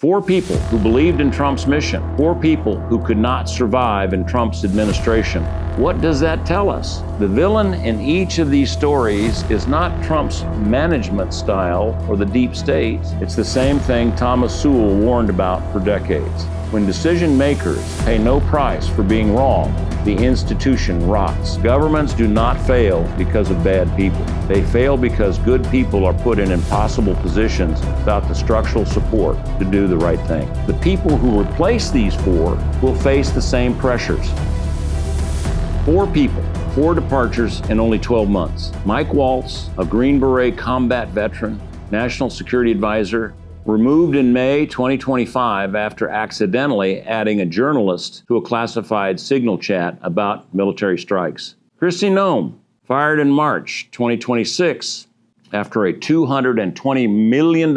4 people who believed in Trump's mission. 4 people who could not survive in Trump's administration. What does that tell us? The villain in each of these stories is not Trump's management style or the deep state. It's the same thing Thomas Sowell warned about for decades. When decision makers pay no price for being wrong, the institution rots. Governments do not fail because of bad people. They fail because good people are put in impossible positions without the structural support to do the right thing. The people who replace these 4 will face the same pressures. 4 people, 4 departures in only 12 months. Mike Waltz, a Green Beret combat veteran, National Security Advisor, removed in May 2025 after accidentally adding a journalist to a classified signal chat about military strikes. Kristi Noem, fired in March 2026 after a $220 million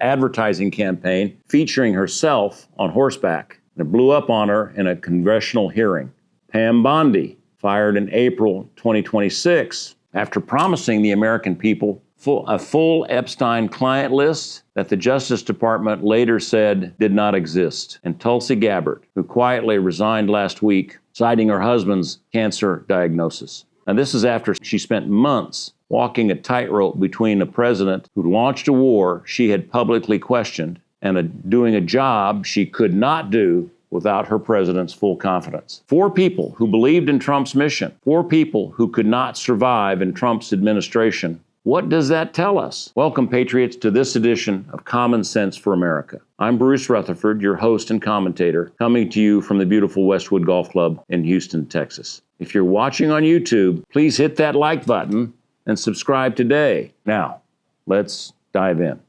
advertising campaign featuring herself on horseback. It blew up on her in a congressional hearing. Pam Bondi, fired in April 2026 after promising the American people a full Epstein client list that the Justice Department later said did not exist. And Tulsi Gabbard, who quietly resigned last week, citing her husband's cancer diagnosis. And this is after she spent months walking a tightrope between a president who launched a war she had publicly questioned and doing a job she could not do without her president's full confidence. 4 people who believed in Trump's mission. 4 people who could not survive in Trump's administration. What does that tell us? Welcome, Patriots, to this edition of Common Sense for America. I'm Bruce Rutherford, your host and commentator, coming to you from the beautiful Westwood Golf Club in Houston, Texas. If you're watching on YouTube, please hit that like button and subscribe today. Now, let's dive in.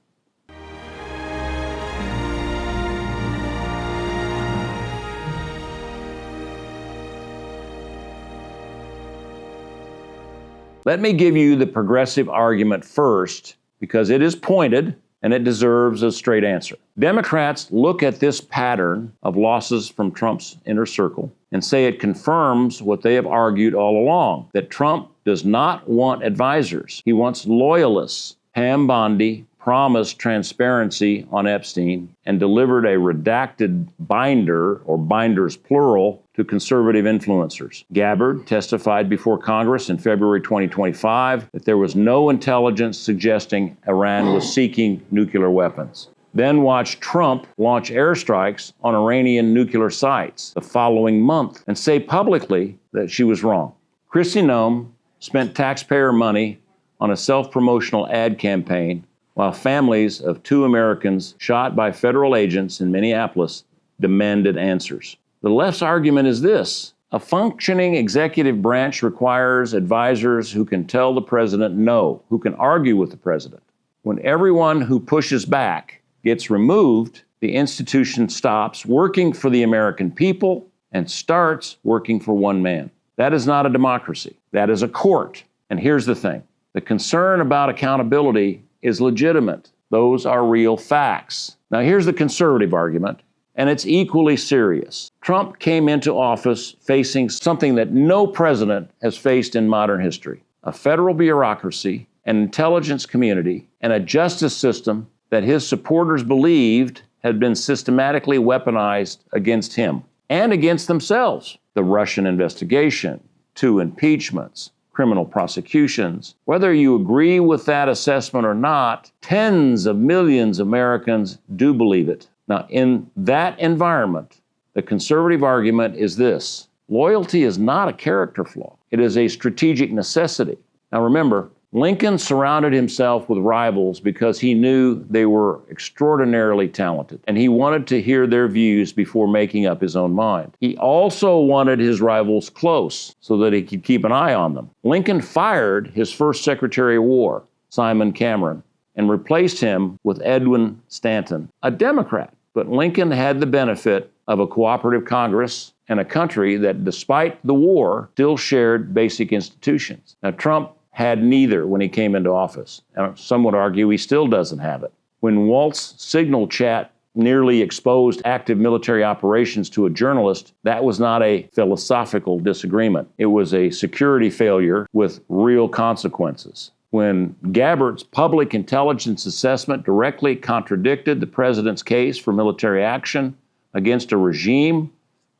Let me give you the progressive argument first, because it is pointed and it deserves a straight answer. Democrats look at this pattern of losses from Trump's inner circle and say it confirms what they have argued all along, that Trump does not want advisors. He wants loyalists. Pam Bondi promised transparency on Epstein and delivered a redacted binder, or binders plural, to conservative influencers. Gabbard testified before Congress in February 2025 that there was no intelligence suggesting Iran was seeking nuclear weapons. Then watched Trump launch airstrikes on Iranian nuclear sites the following month and say publicly that she was wrong. Kristi Noem spent taxpayer money on a self-promotional ad campaign while families of 2 Americans shot by federal agents in Minneapolis demanded answers. The left's argument is this: a functioning executive branch requires advisors who can tell the president no, who can argue with the president. When everyone who pushes back gets removed, the institution stops working for the American people and starts working for one man. That is not a democracy. That is a court. And here's the thing: the concern about accountability is legitimate. Those are real facts. Now, here's the conservative argument, and it's equally serious. Trump came into office facing something that no president has faced in modern history: a federal bureaucracy, an intelligence community, and a justice system that his supporters believed had been systematically weaponized against him and against themselves. The Russian investigation, 2 impeachments, criminal prosecutions. Whether you agree with that assessment or not, tens of millions of Americans do believe it. Now, in that environment, the conservative argument is this: loyalty is not a character flaw. It is a strategic necessity. Now remember, Lincoln surrounded himself with rivals because he knew they were extraordinarily talented, and he wanted to hear their views before making up his own mind. He also wanted his rivals close so that he could keep an eye on them. Lincoln fired his first Secretary of War, Simon Cameron, and replaced him with Edwin Stanton, a Democrat. But Lincoln had the benefit of a cooperative Congress and a country that, despite the war, still shared basic institutions. Now, Trump had neither when he came into office. And some would argue he still doesn't have it. When Walt's signal chat nearly exposed active military operations to a journalist, that was not a philosophical disagreement. It was a security failure with real consequences. when Gabbard's public intelligence assessment directly contradicted the president's case for military action against a regime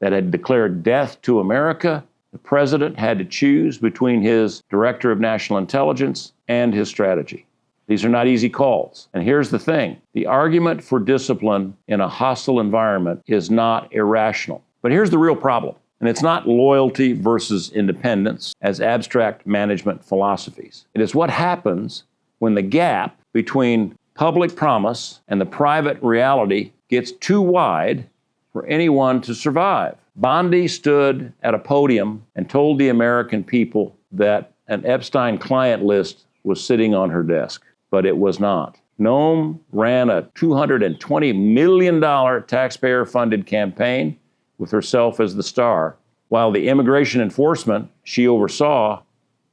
that had declared death to America, the president had to choose between his director of national intelligence and his strategy. These are not easy calls. And here's the thing. The argument for discipline in a hostile environment is not irrational. But here's the real problem. And it's not loyalty versus independence as abstract management philosophies. It is what happens when the gap between public promise and the private reality gets too wide for anyone to survive. Bondi stood at a podium and told the American people that an Epstein client list was sitting on her desk, but it was not. Noem ran a $220 million taxpayer-funded campaign with herself as the star, while the immigration enforcement she oversaw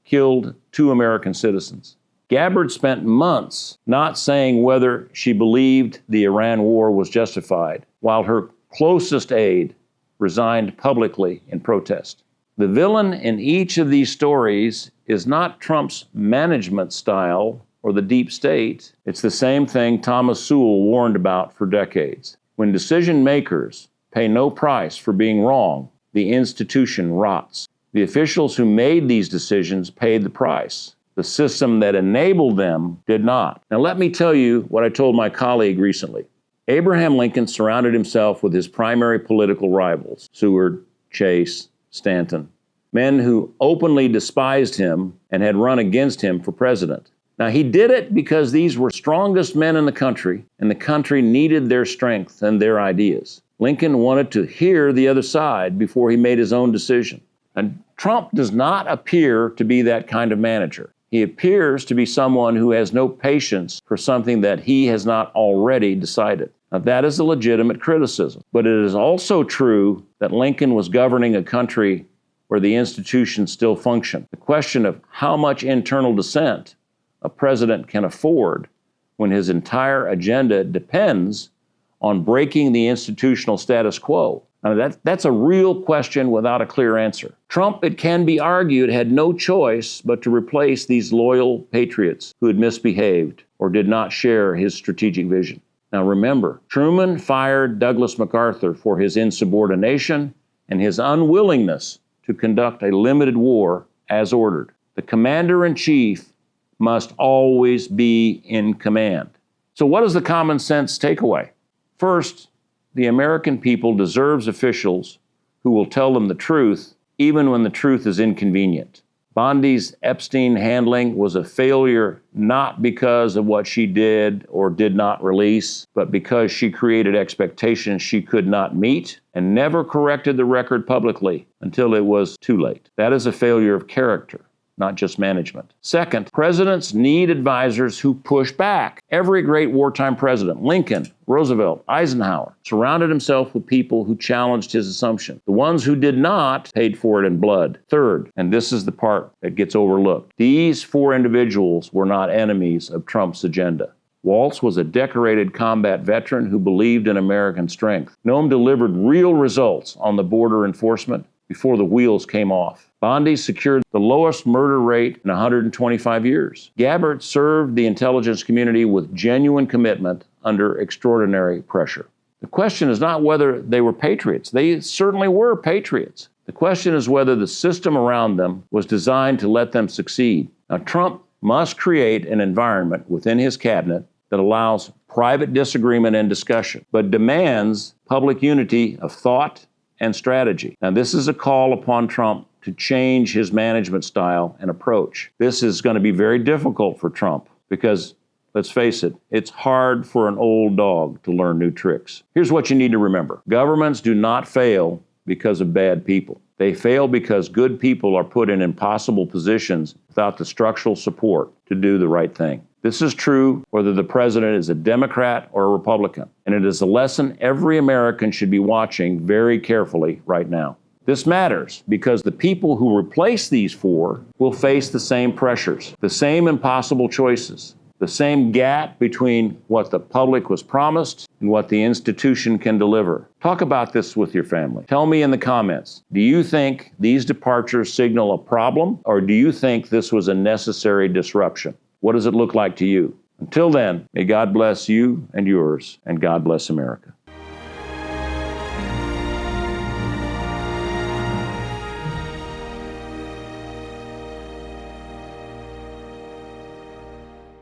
killed 2 American citizens. Gabbard spent months not saying whether she believed the Iran war was justified, while her closest aide resigned publicly in protest. The villain in each of these stories is not Trump's management style or the deep state. It's the same thing Thomas Sowell warned about for decades. When decision makers pay no price for being wrong, the institution rots. The officials who made these decisions paid the price. The system that enabled them did not. Now let me tell you what I told my colleague recently. Abraham Lincoln surrounded himself with his primary political rivals, Seward, Chase, Stanton, men who openly despised him and had run against him for president. Now, he did it because these were strongest men in the country, and the country needed their strength and their ideas. Lincoln wanted to hear the other side before he made his own decision. And Trump does not appear to be that kind of manager. He appears to be someone who has no patience for something that he has not already decided. Now, that is a legitimate criticism. But it is also true that Lincoln was governing a country where the institutions still function. The question of how much internal dissent a president can afford when his entire agenda depends on breaking the institutional status quo. Now, that's a real question without a clear answer. Trump, it can be argued, had no choice but to replace these loyal patriots who had misbehaved or did not share his strategic vision. Now remember, Truman fired Douglas MacArthur for his insubordination and his unwillingness to conduct a limited war as ordered. The commander-in-chief must always be in command. So what is the common sense takeaway? First, the American people deserves officials who will tell them the truth, even when the truth is inconvenient. Bondi's Epstein handling was a failure not because of what she did or did not release, but because she created expectations she could not meet and never corrected the record publicly until it was too late. That is a failure of character, not just management. Second, presidents need advisors who push back. Every great wartime president, Lincoln, Roosevelt, Eisenhower, surrounded himself with people who challenged his assumption. The ones who did not paid for it in blood. Third, and this is the part that gets overlooked, these 4 individuals were not enemies of Trump's agenda. Waltz was a decorated combat veteran who believed in American strength. Noem delivered real results on the border enforcement before the wheels came off. Bondi secured the lowest murder rate in 125 years. Gabbard served the intelligence community with genuine commitment under extraordinary pressure. The question is not whether they were patriots. They certainly were patriots. The question is whether the system around them was designed to let them succeed. Now, Trump must create an environment within his cabinet that allows private disagreement and discussion, but demands public unity of thought and strategy. Now, this is a call upon Trump to change his management style and approach. This is going to be very difficult for Trump because, let's face it, it's hard for an old dog to learn new tricks. Here's what you need to remember. Governments do not fail because of bad people. They fail because good people are put in impossible positions without the structural support to do the right thing. This is true whether the president is a Democrat or a Republican, and it is a lesson every American should be watching very carefully right now. This matters because the people who replace these 4 will face the same pressures, the same impossible choices, the same gap between what the public was promised and what the institution can deliver. Talk about this with your family. Tell me in the comments, do you think these departures signal a problem, or do you think this was a necessary disruption? What does it look like to you? Until then, may God bless you and yours, and God bless America.